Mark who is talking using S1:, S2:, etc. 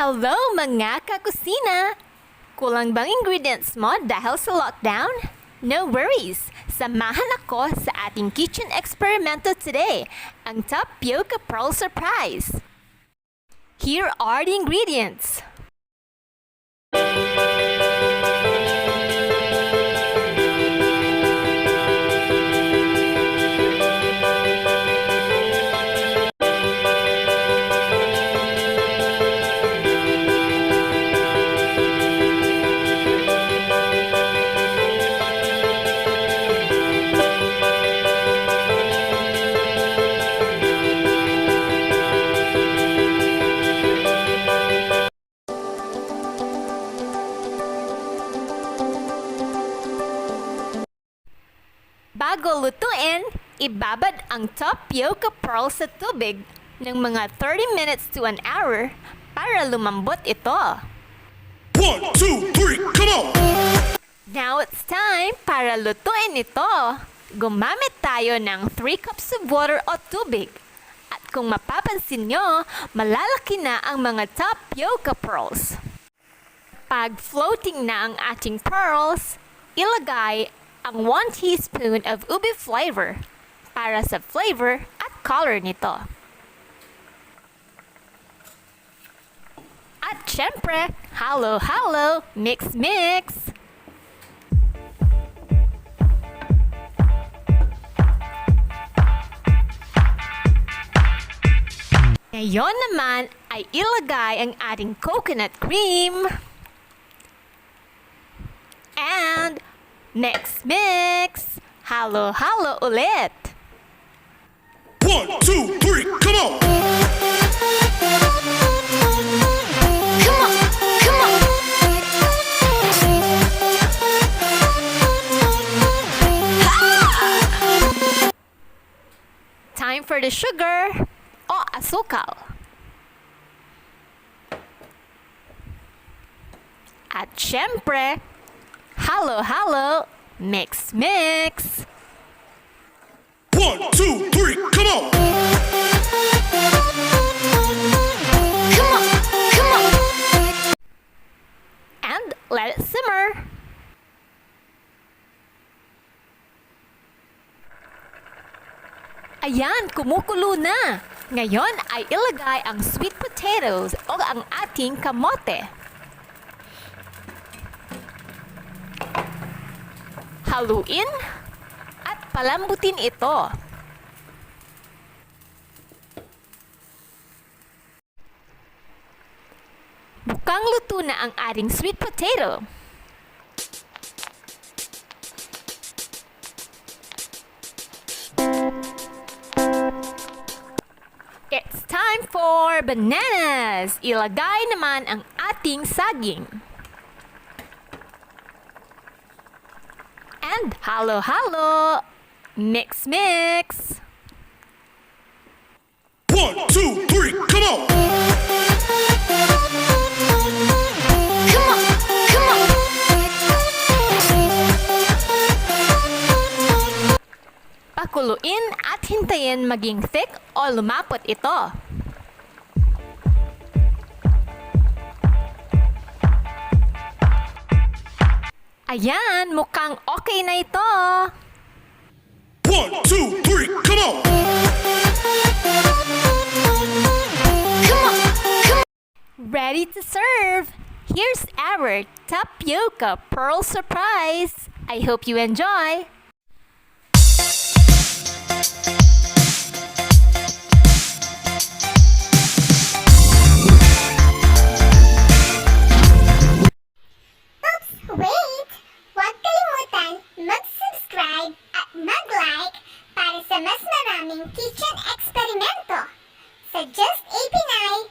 S1: Hello mga kakusina! Kulang bang ingredients mo dahil sa lockdown? No worries! Samahan ako sa ating kitchen experimento today, ang tapioca pearl surprise. Here are the ingredients. Bago lutuin, ibabad ang tapioca pearl sa tubig ng mga 30 minutes to an hour para lumambot ito.
S2: 1, 2, 3, come on!
S1: Now it's time para lutuin ito. Gumamit tayo ng 3 cups of water o tubig. At kung mapapansin nyo, malalaki na ang mga tapioca pearls. Pag floating na ang ating pearls, ilagay ang 1 teaspoon of ube flavor para sa flavor at color nito. At syempre, halo-halo, mix-mix! Ngayon naman ay ilagay ang ating coconut cream and mix! Halo-halo ulit!
S2: 1, 2, 3, come on!
S1: Come on! Come on! Time for the sugar o asukal. At syempre, halo-halo, mix!
S2: 1, 2, 3, come on!
S1: Come on! Come on! And let it simmer. Ayan, kumukulo na. Ngayon ay ilagay ang sweet potatoes o ang ating kamote. Haluin at palambutin ito. Mukhang luto na ang ating sweet potato. It's time for bananas! Ilagay naman ang ating saging. And halo-halo, mix!
S2: 1, 2, 3, come on!
S1: Come on! Come on! Pakuluin at hintayin maging thick o lumapot ito. Ayan, mukhang okay na ito.
S2: 1, 2, 3, come on!
S1: Come on! Come on! Ready to serve! Here's our tapioca pearl surprise. I hope you enjoy.
S3: Wait! Huwag kalimutan mag-subscribe at mag-like para sa mas maraming kitchen eksperimento sa Just A Pinay